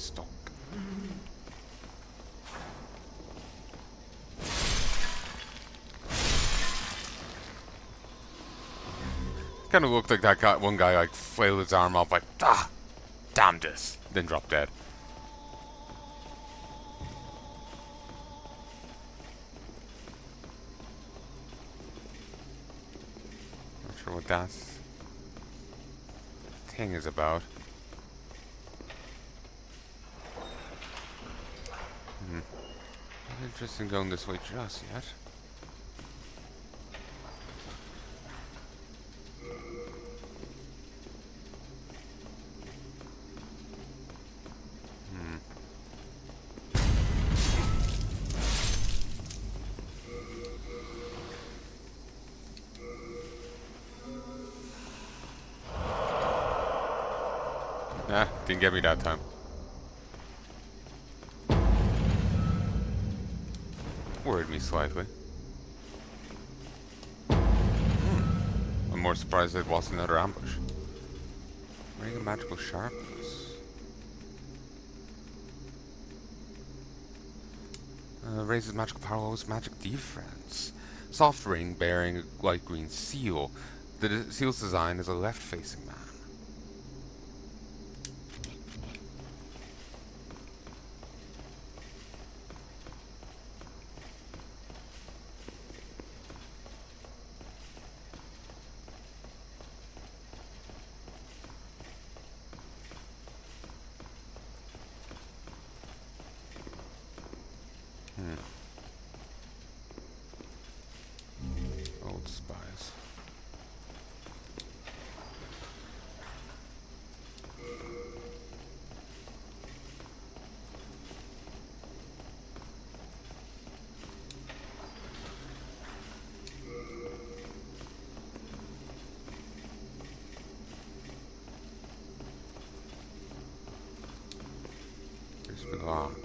stock. Kind of looked like that guy, one guy like flailed his arm off like, ah, damn this, then dropped dead. Not sure what that thing is about. Not interested in going this way just yet. Nah, didn't get me that time. Worried me slightly. I'm more surprised it wasn't another ambush. Ring of magical sharpness. Raises magical power, lowers magic defense. Soft ring bearing a light green seal. The seal's design is a left-facing man. Old spies. It's been locked.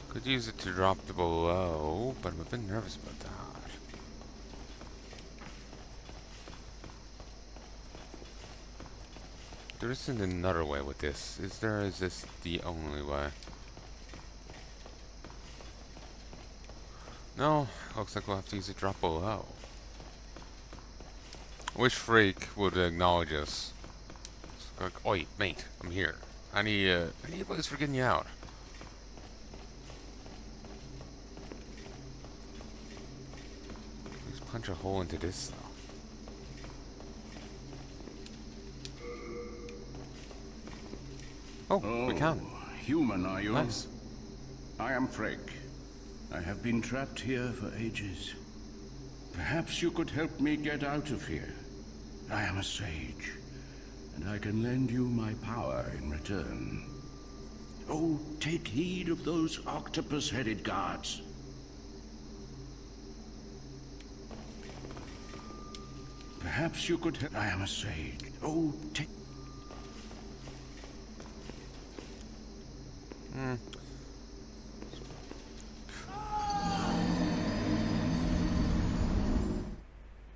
Could use it to drop to below, but I'm a bit nervous about that. There isn't another way with this, is there? Is this the only way? No, looks like we'll have to use it to drop below. I wish Freak would acknowledge us. It's like, oi, mate, I'm here. I need a place for getting you out. Please punch a hole into this, though. Oh, we can. Human, are you? Nice. I am Freck. I have been trapped here for ages. Perhaps you could help me get out of here. I am a sage, and I can lend you my power in return. Oh, take heed of those octopus-headed guards. Perhaps you could help. I am a sage. Oh, take...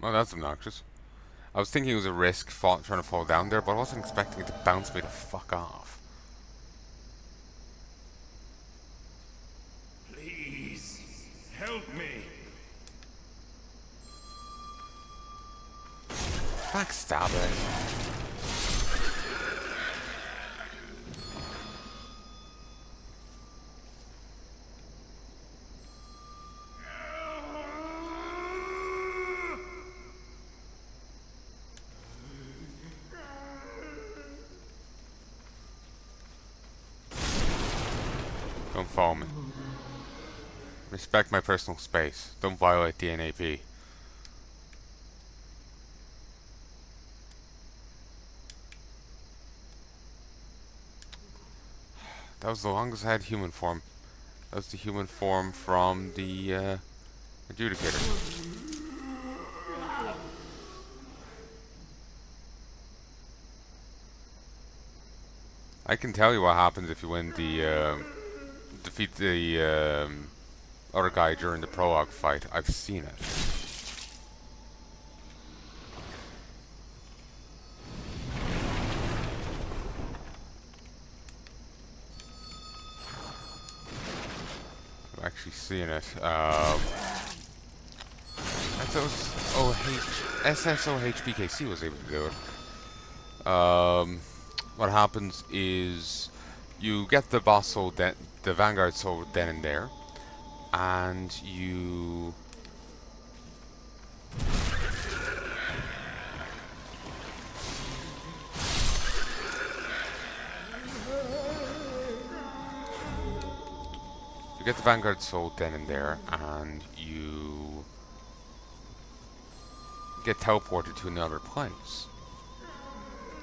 Oh, that's obnoxious. I was thinking it was a risk trying to fall down there, but I wasn't expecting it to bounce me the fuck off. Please, help me. Backstab it. Don't follow me. Respect my personal space. Don't violate the NAP. That was the longest I had human form. That was the human form from the adjudicator. I can tell you what happens if you win the defeat the other guy during the prologue fight. I've seen it. I've actually seen it. SSOHBKC was able to do it. What happens is you get the boss soul, the Vanguard soul then and there, and you get the Vanguard soul then and there, and you get teleported to another place,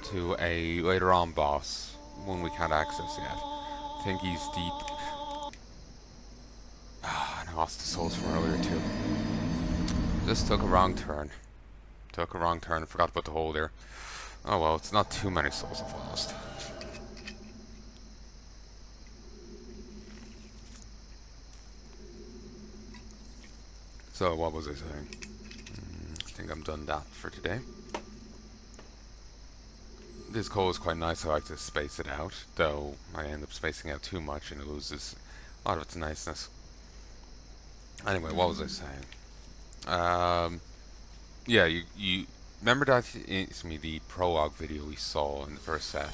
to a later on boss, one we can't access yet. I think he's deep. And I lost the souls from earlier too. Just took a wrong turn. Took a wrong turn and forgot about the hole there. Oh well, it's not too many souls I've lost. So what was I saying? I think I'm done that for today. This call is quite nice. I like to space it out, though I end up spacing out too much and it loses a lot of its niceness. Anyway, what was I saying? Yeah, you remember that the prologue video we saw in the first set?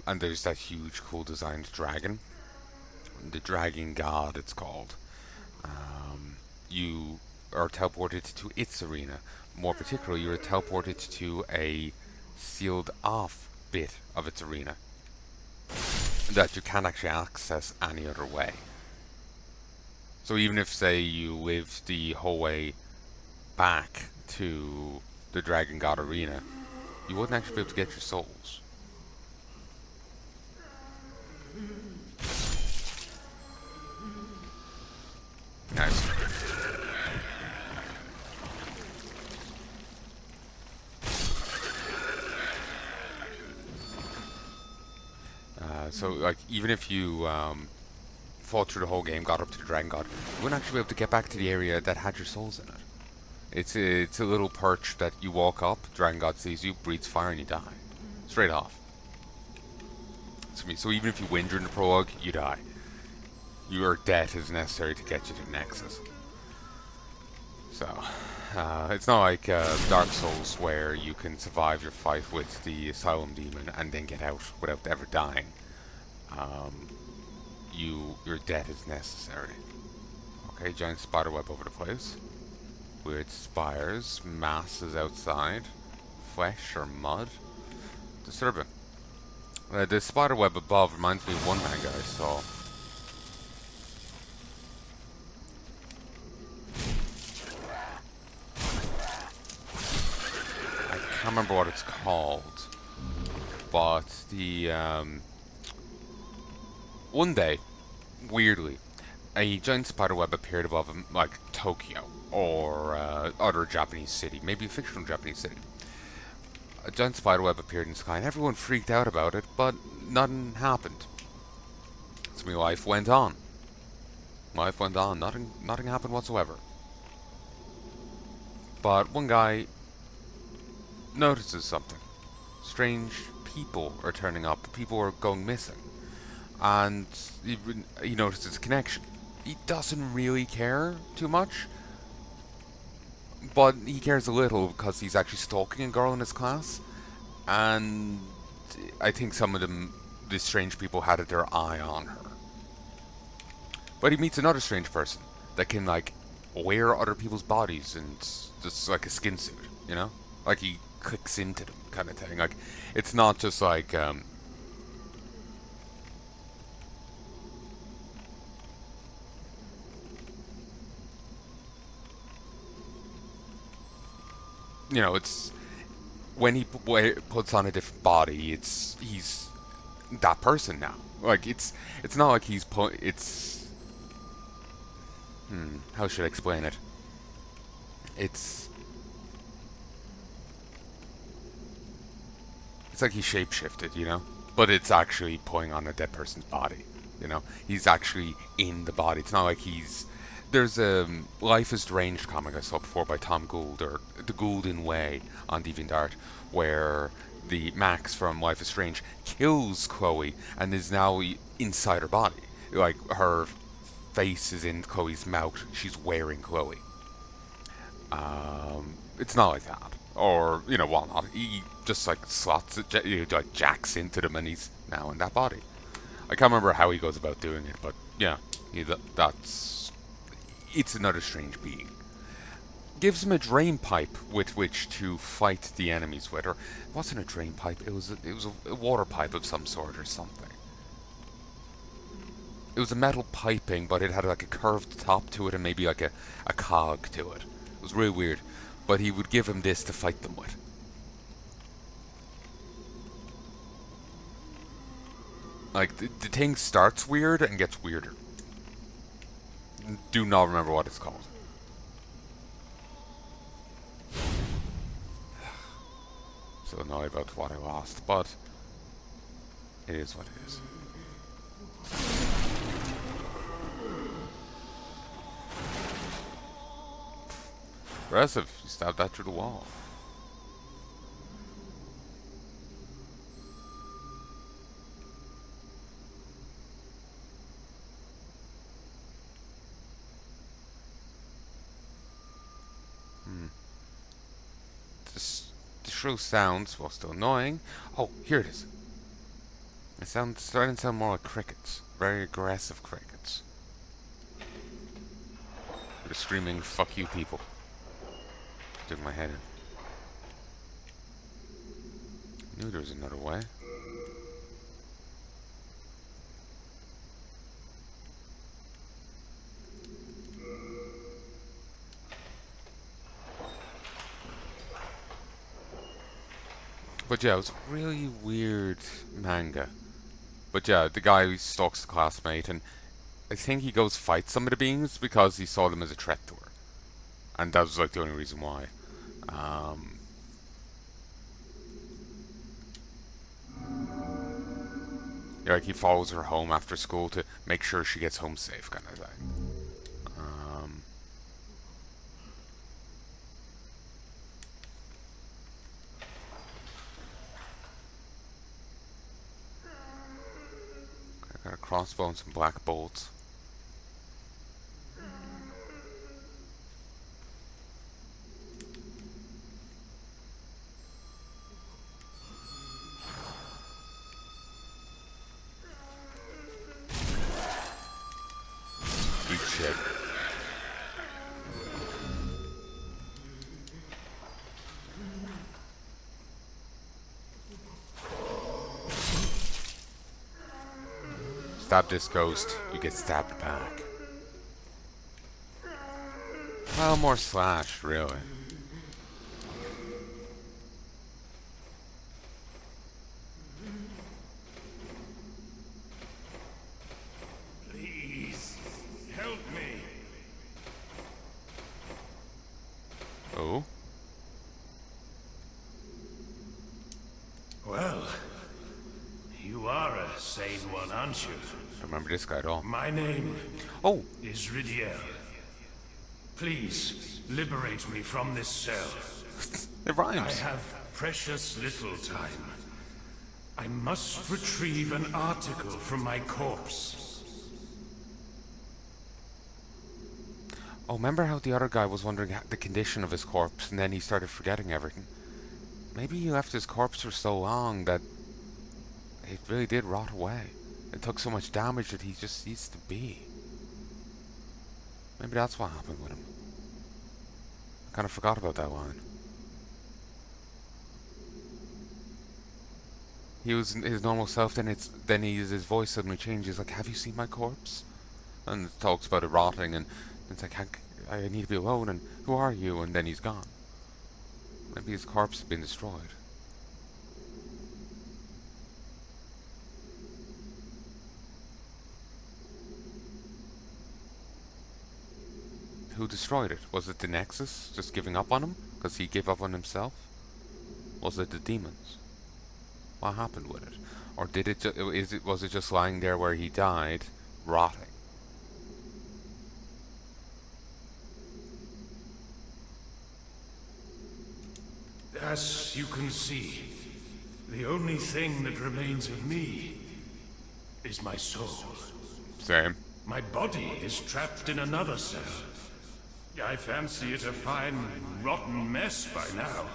And there's that huge, cool designed dragon, the dragon god, it's called. You are teleported to its arena. More particularly, you are teleported to a sealed off bit of its arena that you can't actually access any other way. So even if, say, you lived the whole way back to the Dragon God Arena, you wouldn't actually be able to get your souls. Nice. So, like, even if you fought through the whole game, got up to the Dragon God, you wouldn't actually be able to get back to the area that had your souls in it. It's a little perch that you walk up, Dragon God sees you, breathes fire, and you die. Straight off. So even if you win during the prologue, you die. Your death is necessary to get you to the Nexus. So, it's not like Dark Souls where you can survive your fight with the Asylum Demon and then get out without ever dying. Your death is necessary. Okay, giant spider web over the place. Weird spires, masses outside, flesh or mud. Disturbing. The spider web above reminds me of one manga I saw. I can't remember what it's called, but the one day, weirdly, a giant spiderweb appeared above like Tokyo or other Japanese city, maybe a fictional Japanese city. A giant spiderweb appeared in the sky, and everyone freaked out about it, but nothing happened. So my life went on. Life went on. Nothing happened whatsoever. But one guy notices something. Strange people are turning up. People are going missing. And he notices a connection. He doesn't really care too much, but he cares a little because he's actually stalking a girl in his class, and I think some of the strange people had their eye on her. But he meets another strange person that can, like, wear other people's bodies and just like a skin suit, you know? Like he clicks into them kind of thing. Like, it's not just like, you know, it's when he puts on a different body, he's that person now. Like it's not like it's how should I explain it? It's like he shapeshifted, you know, but it's actually putting on a dead person's body. You know, he's actually in the body. It's not like he's. There's a Life is Strange comic I saw before by Tom Gould, or The Goulden Way on DeviantArt, where the Max from Life is Strange kills Chloe and is now inside her body. Like, her face is in Chloe's mouth. She's wearing Chloe. It's not like that. Or, whatnot. He just, like, slots it, like, jacks into them and he's now in that body. I can't remember how he goes about doing it, but yeah, that's. It's another strange being. Gives him a drain pipe with which to fight the enemies with, or it wasn't a drain pipe. It was a water pipe of some sort or something. It was a metal piping, but it had like a curved top to it and maybe like a cog to it. It was really weird. But he would give him this to fight them with. Like, the thing starts weird and gets weirder. Do not remember what it's called. So annoyed about what I lost, but it is what it is. Impressive. You stabbed that through the wall. The shrill sounds, while still annoying. Oh, here it is. It sounds starting to sound more like crickets. Very aggressive crickets. They're screaming, "Fuck you, people." Took my head in. Knew there was another way. But yeah, it was a really weird manga. But yeah, the guy who stalks the classmate, and I think he goes fight some of the beings because he saw them as a threat to her. And that was like the only reason why. Um, yeah, like he follows her home after school to make sure she gets home safe, kind of thing. Um, I got a crossbow and some black bolts. Eat shit. Stab this ghost, you get stabbed back. Well, more slash, really. Please, help me. Oh? Well, you are a sane one, aren't you? I remember this guy at all. My name Oh! is Rydell. Please, liberate me from this cell. It I rhymes. have precious little time. I must retrieve an article from my corpse. Oh, remember how the other guy was wondering the condition of his corpse and then he started forgetting everything? Maybe he left his corpse for so long that it really did rot away. It took so much damage that he just ceased to be. Maybe that's what happened with him. I kind of forgot about that line. He was his normal self, then his voice suddenly changes, like, "Have you seen my corpse?" And talks about it rotting, and it's like, I need to be alone, and who are you? And then he's gone. Maybe his corpse had been destroyed. Who destroyed it? Was it the Nexus just giving up on him? Because he gave up on himself? Was it the demons? What happened with it? Or did it? Was it just lying there where he died, rotting? As you can see, the only thing that remains of me is my soul. Same. My body is trapped in another cell. I fancy it a fine, rotten mess by now.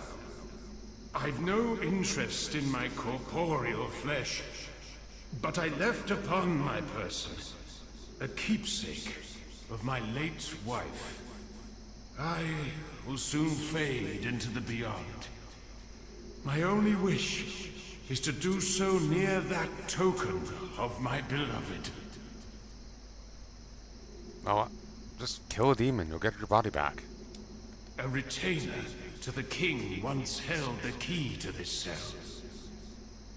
I've no interest in my corporeal flesh, but I left upon my person a keepsake of my late wife. I will soon fade into the beyond. My only wish is to do so near that token of my beloved. Oh, just kill a demon. You'll get your body back. A retainer to the king once held the key to this cell.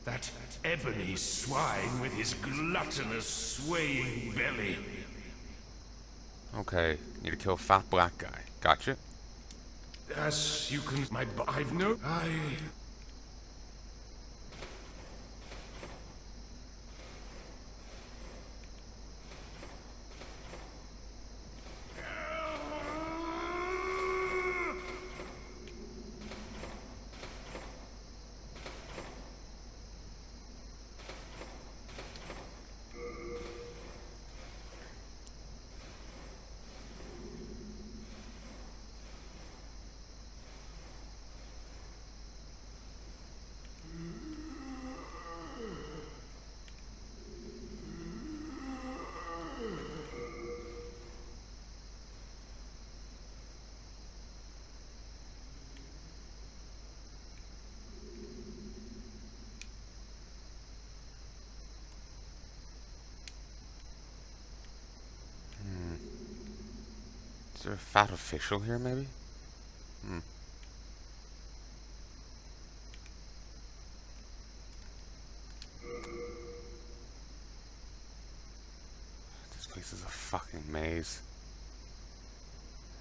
That ebony swine with his gluttonous, swaying belly. Okay, need to kill a fat black guy. Gotcha. As you can, I've no, Is there a fat official here, maybe? Hmm. This place is a fucking maze.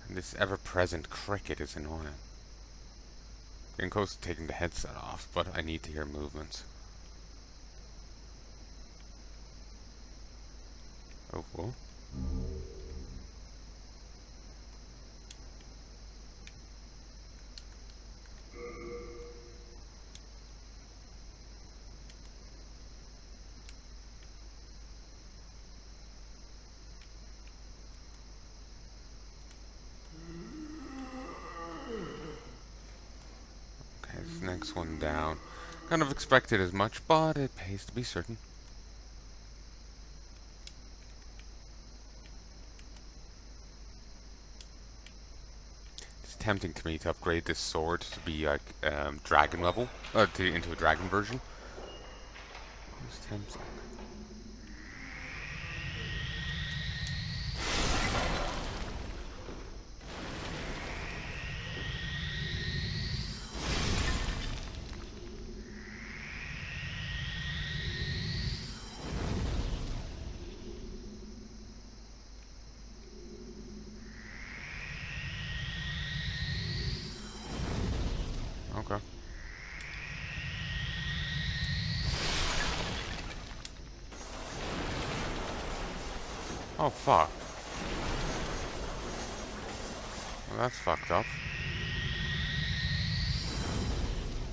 And this ever-present cricket is annoying. Getting close to taking the headset off, but I need to hear movements. Oh, whoa. Okay, this next one down. Kind of expected as much, but it pays to be certain. It's tempting to me to upgrade this sword to be like dragon level, into a dragon version. It's tempting. Okay. Oh fuck. Well, that's fucked up.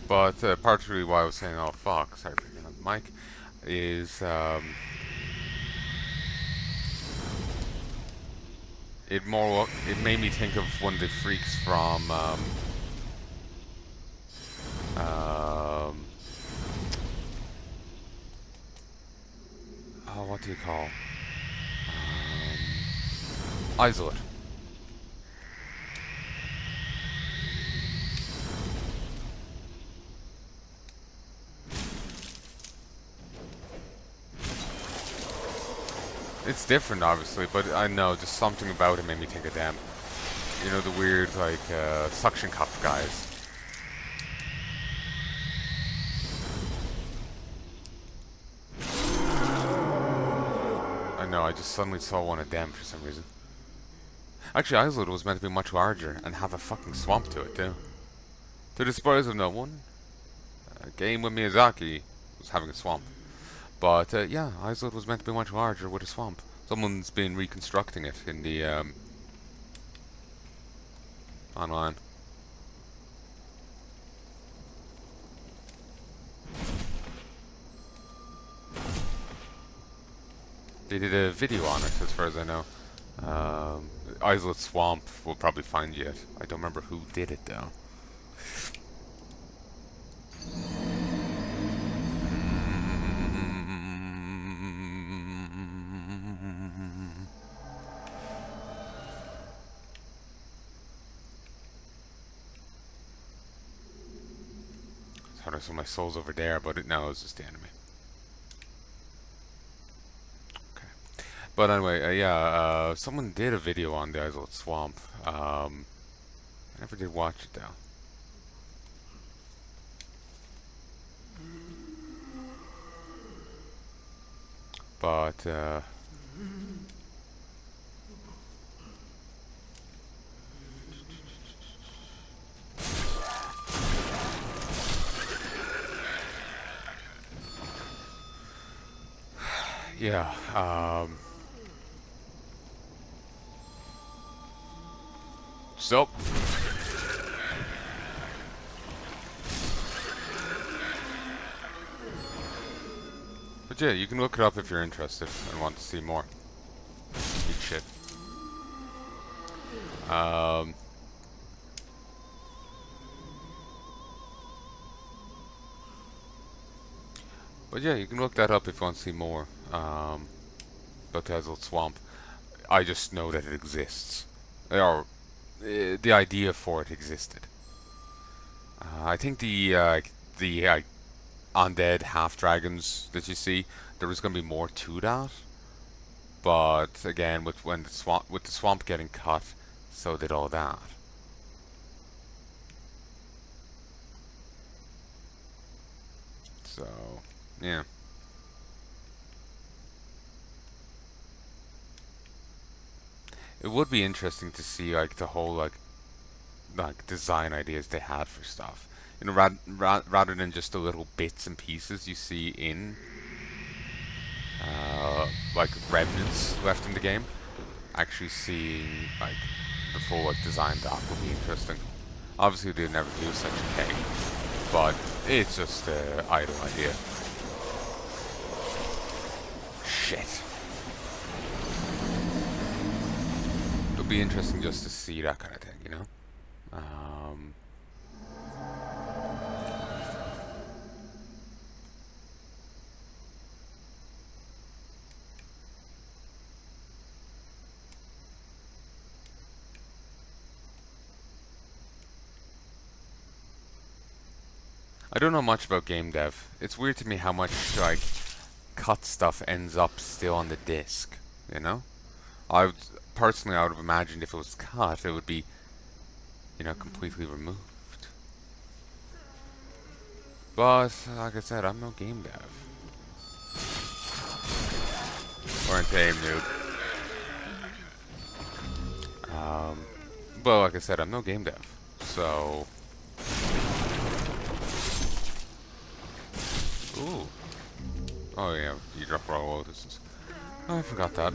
But partially why I was saying oh fuck, sorry for getting on the mic, is it made me think of one of the freaks from oh, what do you call Isolate. It's different, obviously, but I know just something about it made me think of them. You know, the weird, like, suction cup guys. I know, I just suddenly saw one of them for some reason. Actually, Isolate was meant to be much larger and have a fucking swamp to it, too. To the surprise of no one, a game with Miyazaki was having a swamp. But yeah, Islot was meant to be much larger with a swamp. Someone's been reconstructing it in the online. They did a video on it, as far as I know. Islet Swamp will probably find you it. I don't remember who did it though. I thought I saw my soul's over there, but no, it's just the enemy. Okay. But anyway, yeah, someone did a video on the Islet Swamp. I never did watch it though. But yeah, so but yeah, you can look it up if you're interested and want to see more. Eat shit. But yeah, you can look that up if you want to see more about the Islet Swamp. I just know that it exists. Or the idea for it existed. I think the undead half dragons that you see, there was going to be more to that. But again, with the swamp getting cut, so did all that. So yeah. It would be interesting to see like the whole like design ideas they had for stuff. You know, rather than just the little bits and pieces you see in like remnants left in the game. Actually seeing like the full like design that would be interesting. Obviously they'd never do such a thing, but it's just an idle idea. Shit. It'll be interesting just to see that kind of thing, you know? I don't know much about game dev. It's weird to me how much like cut stuff ends up still on the disc, you know? Personally I would have imagined if it was cut it would be, you know, completely removed. But like I said, I'm no game dev. Or into aim noob. But like I said, I'm no game dev. So ooh. Oh yeah, you drop raw lotuses. Oh, I forgot that.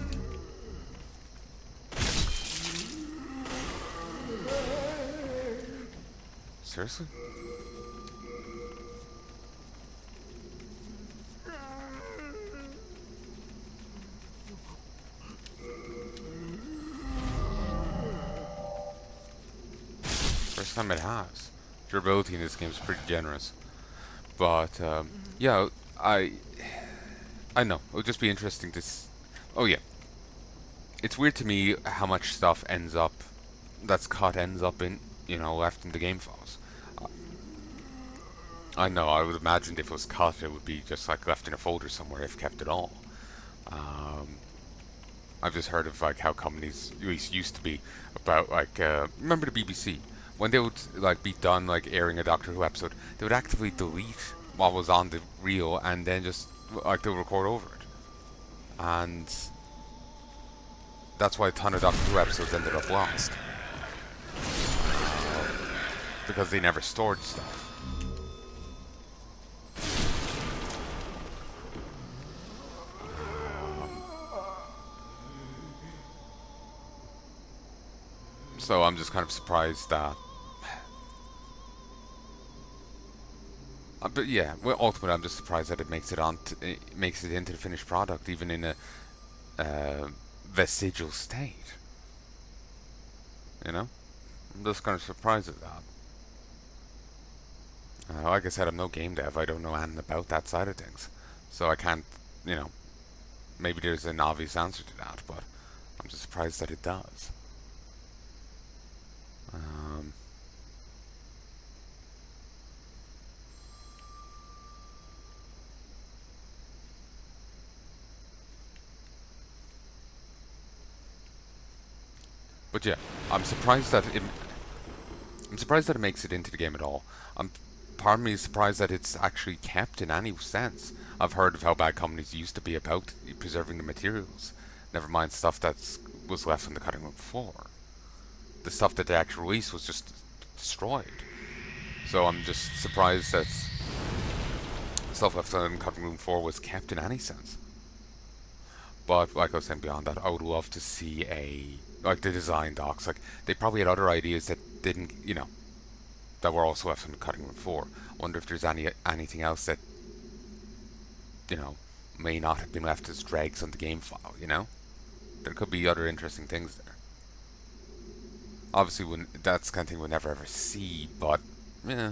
Seriously? First time it has. Durability in this game is pretty generous. But yeah, I know. It would just be interesting to. Oh yeah. It's weird to me how much stuff ends up, that's cut ends up in, you know, left in the game files. I know. I would imagine if it was cut, it would be just like left in a folder somewhere if kept at all. I've just heard of like how companies, at least used to be, about like remember the BBC when they would like be done like airing a Doctor Who episode, they would actively delete what was on the reel and then just like they'll record over it, and that's why a ton of Doctor Who episodes ended up lost because they never stored stuff. So I'm just kind of surprised that. But yeah, well, ultimately, I'm just surprised that it makes it it makes it into the finished product, even in a uh, vestigial state. You know, I'm just kind of surprised at that. Like I said, I'm no game dev. I don't know anything about that side of things, so I can't. You know, maybe there's an obvious answer to that, but I'm just surprised that it does. Um, but yeah, I'm surprised that it. I'm surprised that it makes it into the game at all. I'm Part of me is surprised that it's actually kept in any sense. I've heard of how bad companies used to be about preserving the materials. Never mind stuff that was left on the cutting room floor. The stuff that they actually released was just destroyed. So I'm just surprised that stuff left on the cutting room floor was kept in any sense. But like I was saying, beyond that, I would love to see like the design docs. Like they probably had other ideas that didn't, that were also left on the cutting room floor. I wonder if there's anything else that you know may not have been left as dregs on the game file. There could be other interesting things there. Obviously, when that's the kind of thing we'll never ever see, but yeah,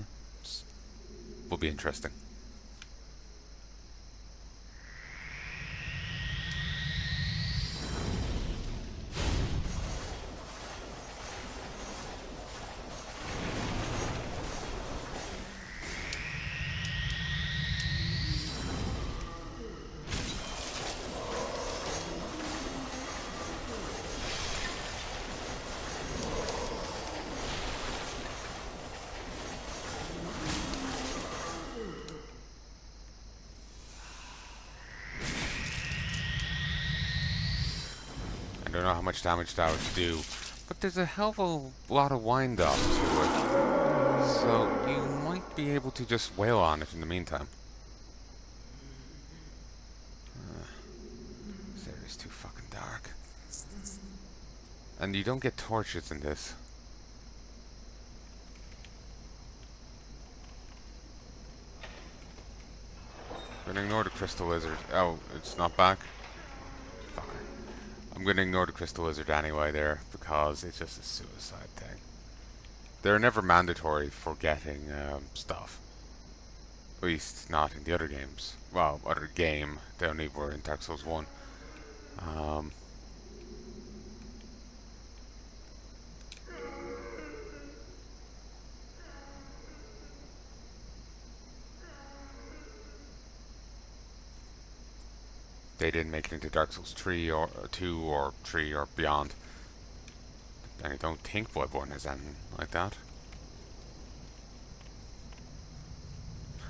will be interesting. I don't know how much damage that would do, but there's a hell of a lot of wind up to it, so you might be able to just wail on it in the meantime. This area's too fucking dark. And you don't get torches in this. I'm gonna ignore the crystal lizard. Oh, it's not back? Fucker. I'm gonna ignore the crystal lizard anyway there, because it's just a suicide thing. They're never mandatory for getting stuff. At least not in the other games. Well, other game. They only were in Dark Souls 1. Um, they didn't make it into Dark Souls 3 or 2 or 3 or beyond. And I don't think Bloodborne is anything like that.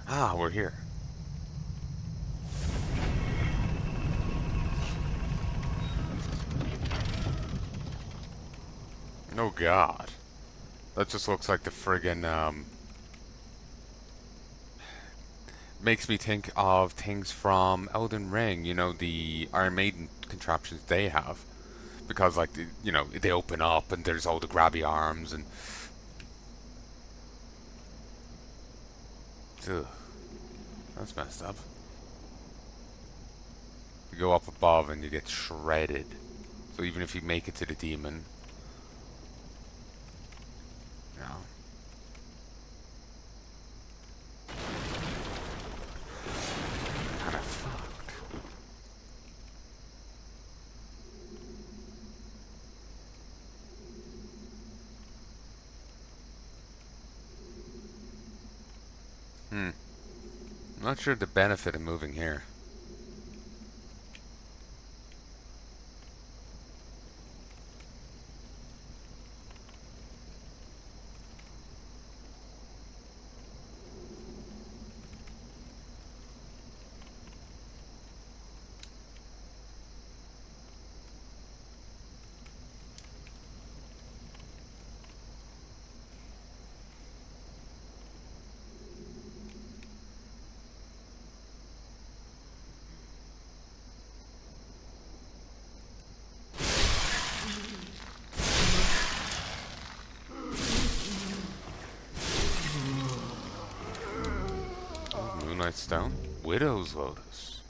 Ah, we're here. Oh god. That just looks like the friggin' makes me think of things from Elden Ring, the Iron Maiden contraptions they have. Because like they open up and there's all the grabby arms and ugh, that's messed up. You go up above and you get shredded. So even if you make it to the demon, you know, kind of fucked. I'm not sure the benefit of moving here. Moonlight Stone. Widow's Lotus.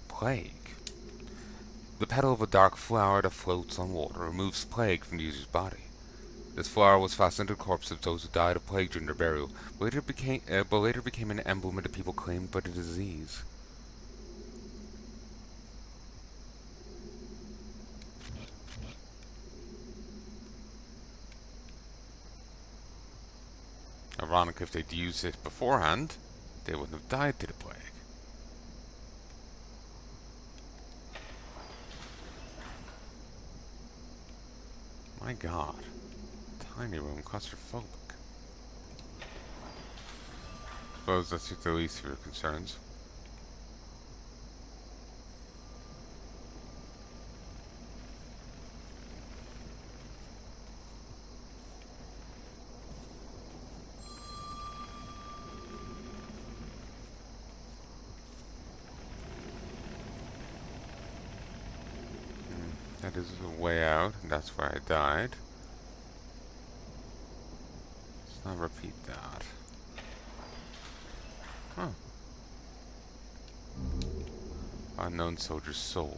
Plague. The petal of a dark flower that floats on water removes plague from the user's body. This flower was fastened to the corpses of those who died of plague during their burial, but later became an emblem of the people claimed by the disease. Ironic, if they'd used it beforehand, they wouldn't have died to the plague. My god. Tiny room, claustrophobic. Suppose that's the least of your concerns. That is the way out, and that's where I died. Let's not repeat that. Huh. Unknown soldier's soul.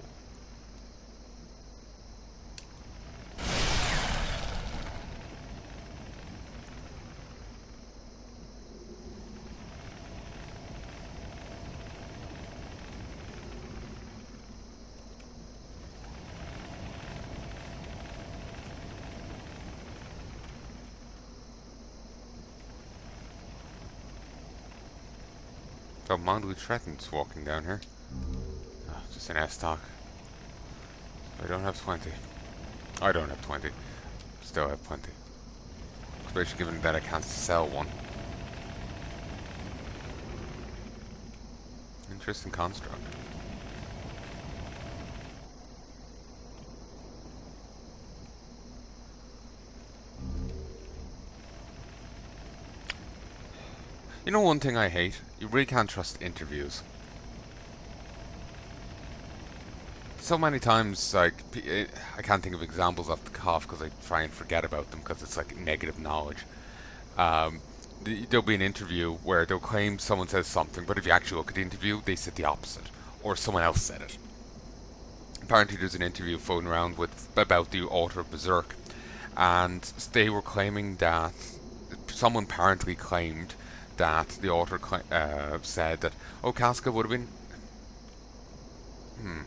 Felt mildly threatened walking down here. Oh, just an S-talk. I don't have 20. I don't have 20. Still have plenty. Especially given that I can't sell one. Interesting construct. You know one thing I hate? You really can't trust interviews. So many times, like, I can't think of examples off the cuff because I try and forget about them because it's like negative knowledge. There'll be an interview where they'll claim someone says something, but if you actually look at the interview, they said the opposite, or someone else said it. Apparently, there's an interview floating around about the author of Berserk, and they were claiming that someone apparently claimed that the author said that, oh, Casca would have been...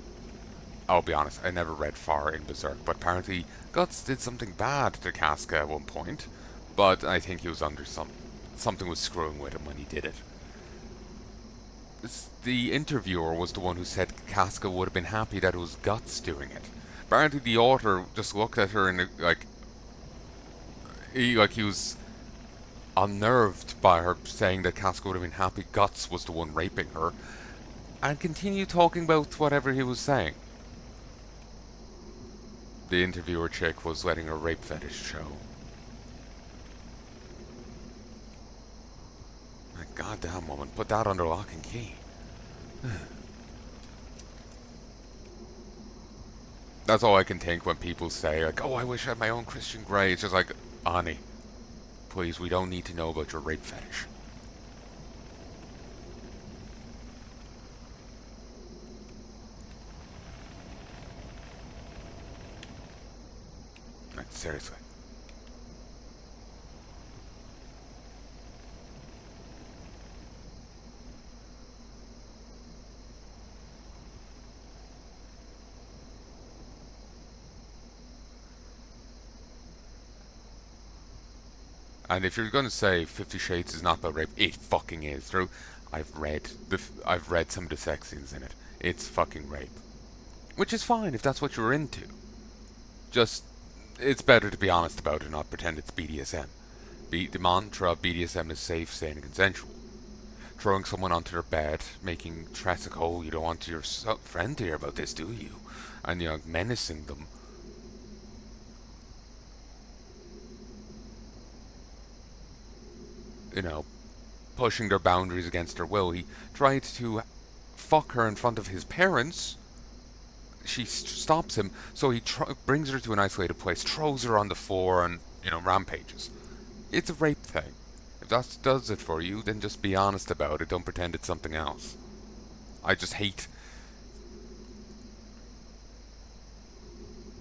I'll be honest, I never read far in Berserk, but apparently Guts did something bad to Casca at one point, but I think he was under something was screwing with him when he did it. The interviewer was the one who said Casca would have been happy that it was Guts doing it. Apparently the author just looked at her and he was unnerved by her saying that Casca would have been happy Guts was the one raping her, and continued talking about whatever he was saying. The interviewer chick was letting her rape fetish show. My goddamn woman, put that under lock and key. That's all I can think when people say, like, oh, I wish I had my own Christian Grey. It's just like, Annie, please, we don't need to know about your rape fetish. Like, seriously. And if you're going to say 50 Shades is not about rape, it fucking is. True. I've read some of the sex scenes in it. It's fucking rape, which is fine if that's what you're into. Just, it's better to be honest about it and not pretend it's BDSM. The mantra of BDSM is safe, sane, and consensual. Throwing someone onto their bed, making threats like, oh, you don't want your friend to hear about this, do you? And, menacing them. Pushing their boundaries against their will. He tried to fuck her in front of his parents. She stops him, so he brings her to an isolated place, throws her on the floor, and, rampages. It's a rape thing. that does it for you, then just be honest about it. Don't pretend it's something else. I just hate.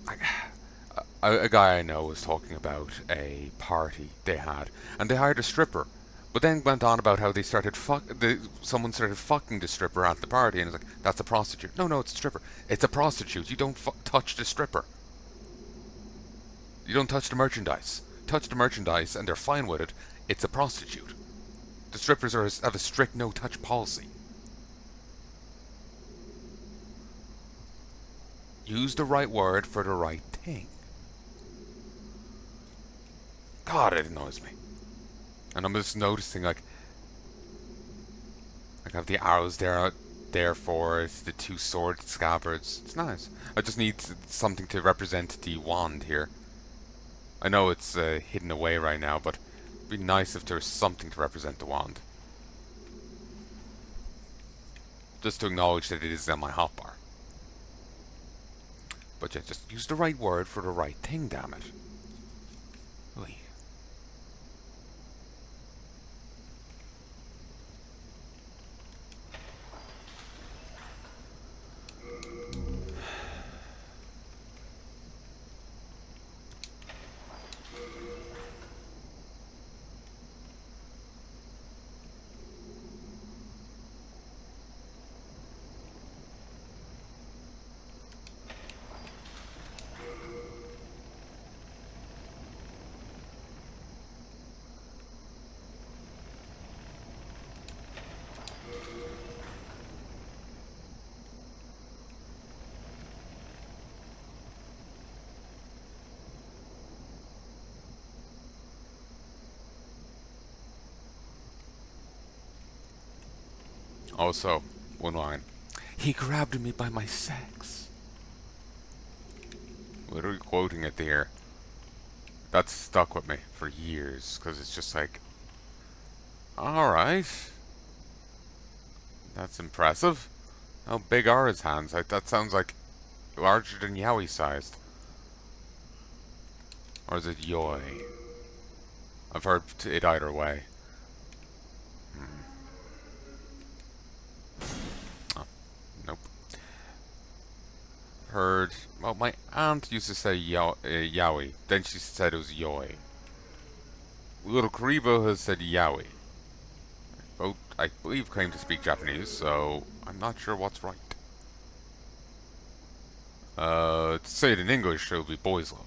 I, a guy I know was talking about a party they had, and they hired a stripper, but then went on about how they started someone started fucking the stripper at the party, and it's like, that's a prostitute. No, no, it's a stripper. It's a prostitute. You don't touch the stripper. You don't touch the merchandise. Touch the merchandise, and they're fine with it. It's a prostitute. The strippers have a strict no-touch policy. Use the right word for the right thing. God, it annoys me. And I'm just noticing, like I have the arrows there for it, the two sword scabbards. It's nice. I just need something to represent the wand here. I know it's hidden away right now, but it'd be nice if there's something to represent the wand. Just to acknowledge that it is on my hotbar. But yeah, just use the right word for the right thing, damn it. Oy. Also, one line. He grabbed me by my sex. Literally quoting it there. That's stuck with me for years, because it's just like, alright. That's impressive. How big are his hands? That sounds like larger than Yowie sized. Or is it Yoi? I've heard it either way. Oh, nope. Heard. Well, my aunt used to say Yowie. Then she said it was Yoi. Little Karibo has said Yowie. Both, I believe, claim to speak Japanese, so I'm not sure what's right. To say it in English, it would be boys' love.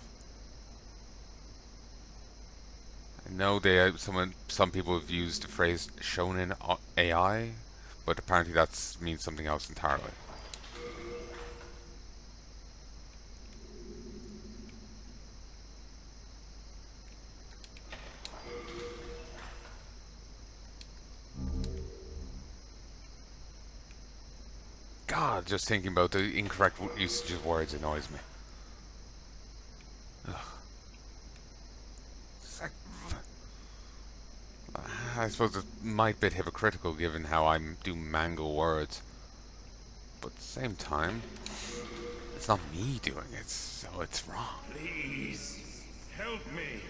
I know some people have used the phrase shonen AI, but apparently that means something else entirely. God, just thinking about the incorrect usage of words annoys me. Ugh. I suppose it might be hypocritical given how I do mangle words. But at the same time, it's not me doing it, so it's wrong. Please, help me.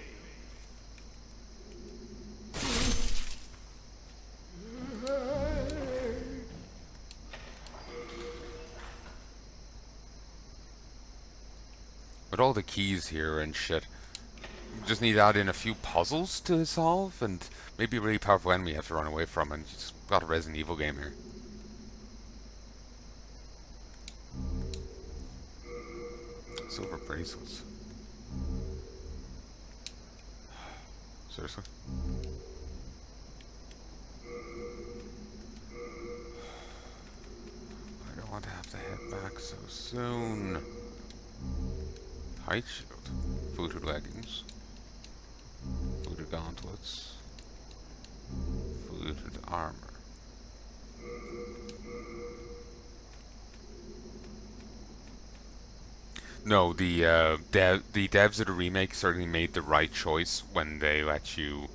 With all the keys here and shit, you just need to add in a few puzzles to solve, and maybe a really powerful enemy you have to run away from, and you just got a Resident Evil game here. Silver bracelets. Seriously? I don't want to have to head back so soon. Height shield. Fluted leggings. Fluted gauntlets. Fluted armor. No, the devs of the remake certainly made the right choice when they let you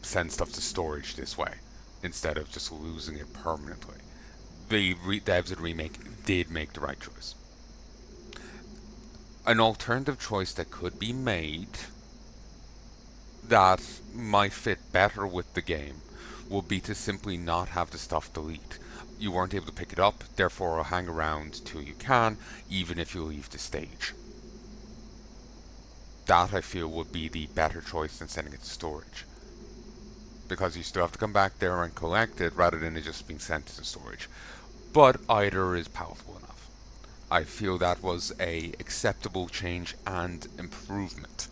send stuff to storage this way instead of just losing it permanently. The devs of the remake did make the right choice. An alternative choice that could be made that might fit better with the game would be to simply not have the stuff delete. You weren't able to pick it up, therefore it'll hang around till you can, even if you leave the stage. That I feel would be the better choice than sending it to storage. Because you still have to come back there and collect it rather than it just being sent to storage. But either is palatable enough. I feel that was a acceptable change and improvement.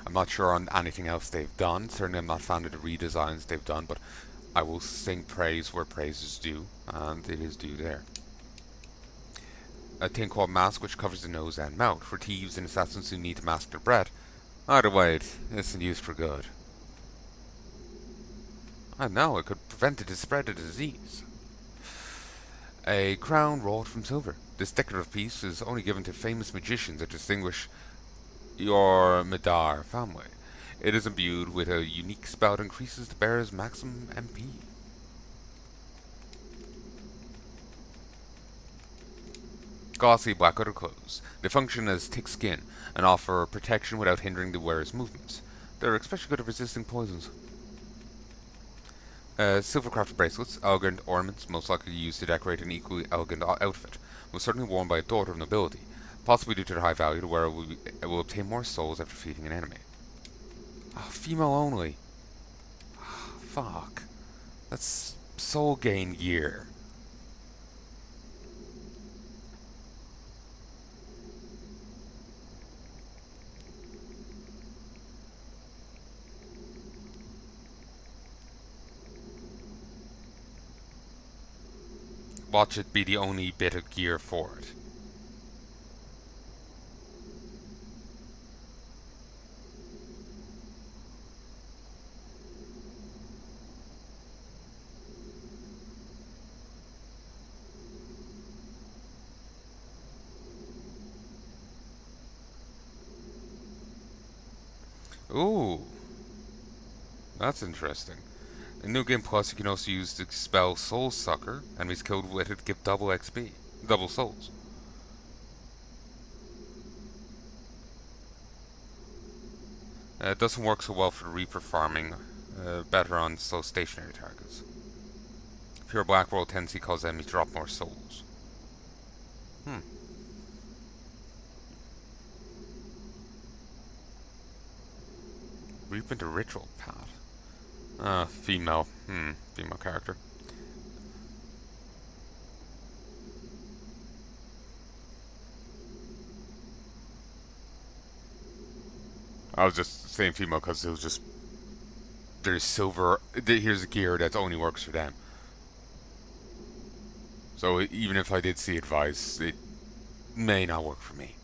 I'm not sure on anything else they've done. Certainly I'm not a fan of the redesigns they've done, but I will sing praise where praise is due, and it is due there. A thing called mask which covers the nose and mouth for thieves and assassins who need to mask their breath. Either way, it isn't used for good. I know, it could prevent the spread of disease. A crown wrought from silver. This decorative piece is only given to famous magicians that distinguish your Madar family. It is imbued with a unique spell that increases the bearer's maximum MP. Glossy black outer clothes. They function as thick skin and offer protection without hindering the wearer's movements. They're especially good at resisting poisons. Silver crafted bracelets, elegant ornaments, most likely used to decorate an equally elegant outfit, was certainly worn by a daughter of nobility. Possibly due to their high value, the wearer will obtain more souls after defeating an enemy. Oh, female only. Oh, fuck. That's soul gain gear. Watch it be the only bit of gear for it. Ooh, that's interesting. In New Game Plus, you can also use the spell Soul Sucker. Enemies killed with it give double XP, double souls. It doesn't work so well for Reaper farming, better on slow stationary targets. Pure Black Roll tendency causes enemies to drop more souls. Hmm. Reap into Ritual Path. Female. Female character. I was just saying female because it was just there's silver. Here's a gear that only works for them. So even if I did see advice, it may not work for me.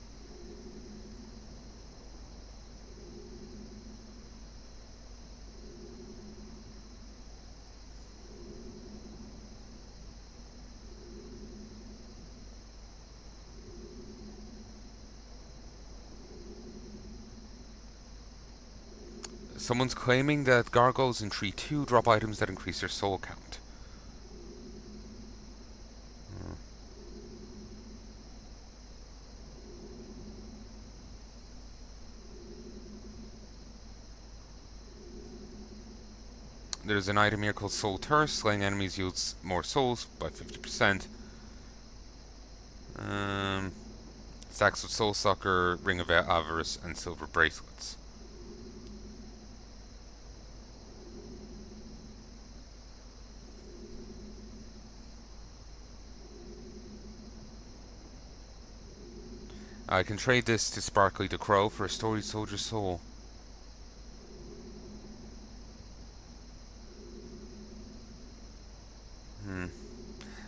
Someone's claiming that gargoyles in Tree 2 drop items that increase their soul count. There's an item here called Soul Thirst. Slaying enemies yields more souls by 50%. Stacks of Soul Sucker, Ring of Avarice, and Silver Bracelets. I can trade this to Sparkly the Crow for a Storied Soldier Soul.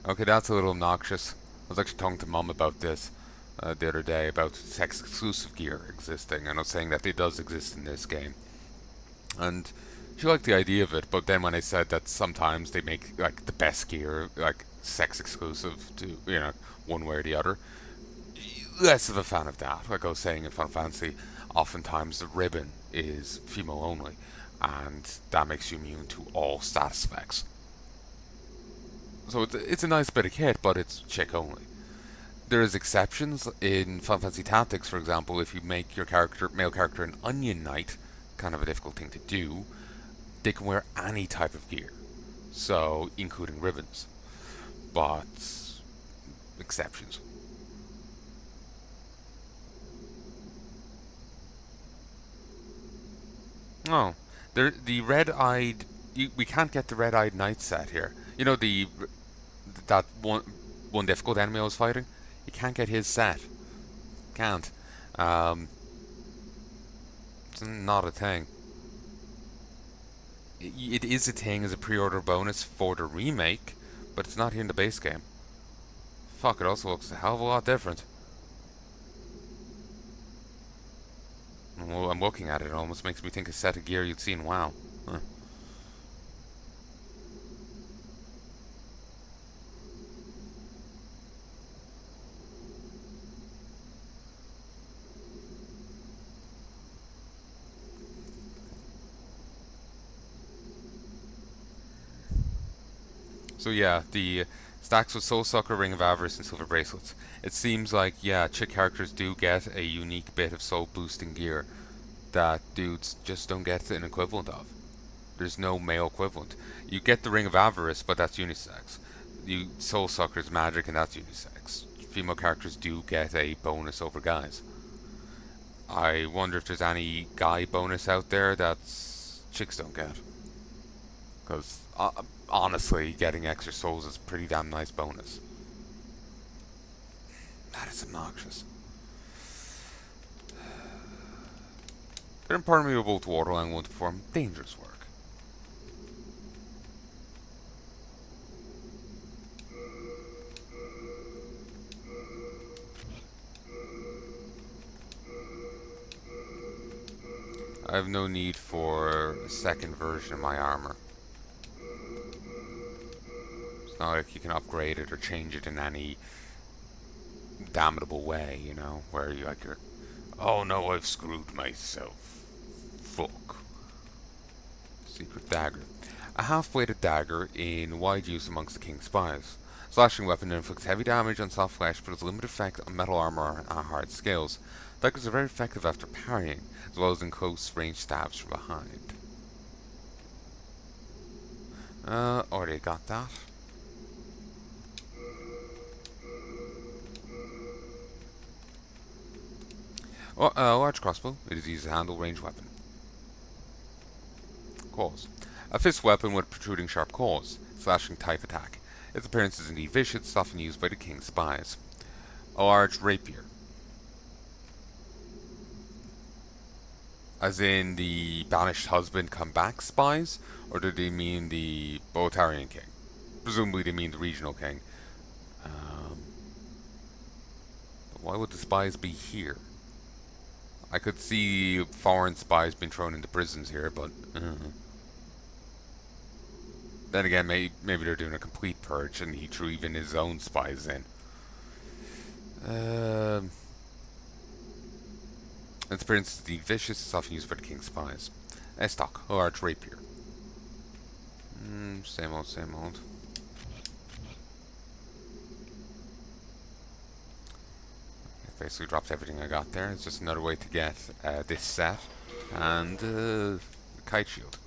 Okay, that's a little obnoxious. I was actually talking to Mum about this the other day, about sex-exclusive gear existing, and I was saying that it does exist in this game. And she liked the idea of it, but then when I said that sometimes they make like the best gear, like sex-exclusive to, one way or the other, less of a fan of that. Like I was saying in Final Fantasy, oftentimes the ribbon is female only, and that makes you immune to all status effects. So it's a nice bit of kit, but it's chick only. There is exceptions in Final Fantasy Tactics, for example. If you make your male character, an Onion Knight, kind of a difficult thing to do, they can wear any type of gear, so including ribbons, but exceptions. Oh, the red-eyed. We can't get the red-eyed knight set here. You know the that one difficult enemy I was fighting. You can't get his set. Can't. Um, it's not a thing. It is a thing as a pre-order bonus for the remake, but it's not here in the base game. Fuck, it also looks a hell of a lot different. Well, I'm looking at it, it almost makes me think a set of gear you'd see in WoW. Huh. So yeah, the stacks with Soul Sucker, Ring of Avarice, and Silver Bracelets. It seems like, yeah, chick characters do get a unique bit of soul boosting gear that dudes just don't get an equivalent of. There's no male equivalent. You get the Ring of Avarice, but that's unisex. You Soul Sucker's magic, and that's unisex. Female characters do get a bonus over guys. I wonder if there's any guy bonus out there that chicks don't get. Because honestly, getting extra souls is a pretty damn nice bonus. That is obnoxious. They're impermeable to water and won't perform dangerous work. I have no need for a second version of my armor. It's not like you can upgrade it or change it in any damnable way, you know, where you like you're, oh no, I've screwed myself. Fuck. Secret dagger. A half-bladed dagger in wide use amongst the king's spies. Slashing weapon that inflicts heavy damage on soft flesh but has a limited effect on metal armor and hard scales. Daggers are very effective after parrying, as well as in close range stabs from behind. Already got that. Large crossbow. It is used to handle ranged weapon. Claws. A fist weapon with protruding sharp claws. Slashing type attack. Its appearance is indeed vicious, often used by the king's spies. A large rapier. As in the banished husband come back spies? Or do they mean the Boetarian king? Presumably they mean the regional king. But why would the spies be here? I could see foreign spies being thrown into prisons here, but then again, maybe they're doing a complete purge and he threw even his own spies in. Its appearance is the vicious, is often used by the king's spies. Estoc, a large rapier. Same old, same old. It basically drops everything I got there. It's just another way to get this set and the kite shield.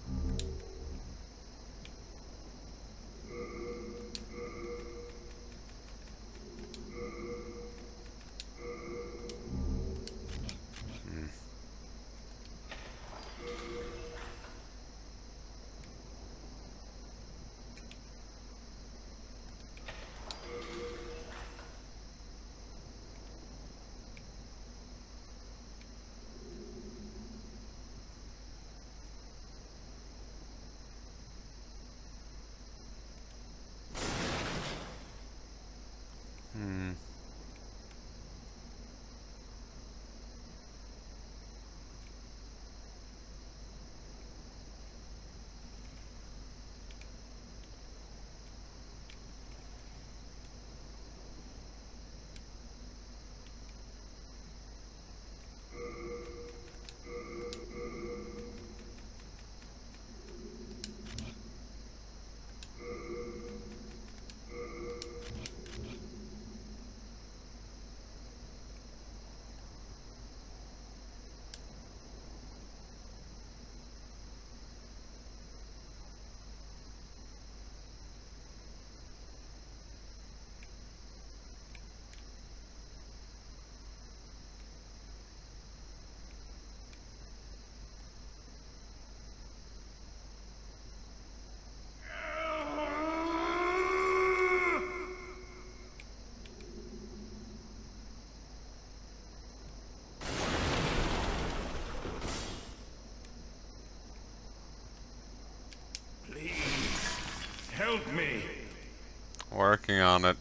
Please, help me. Working on it.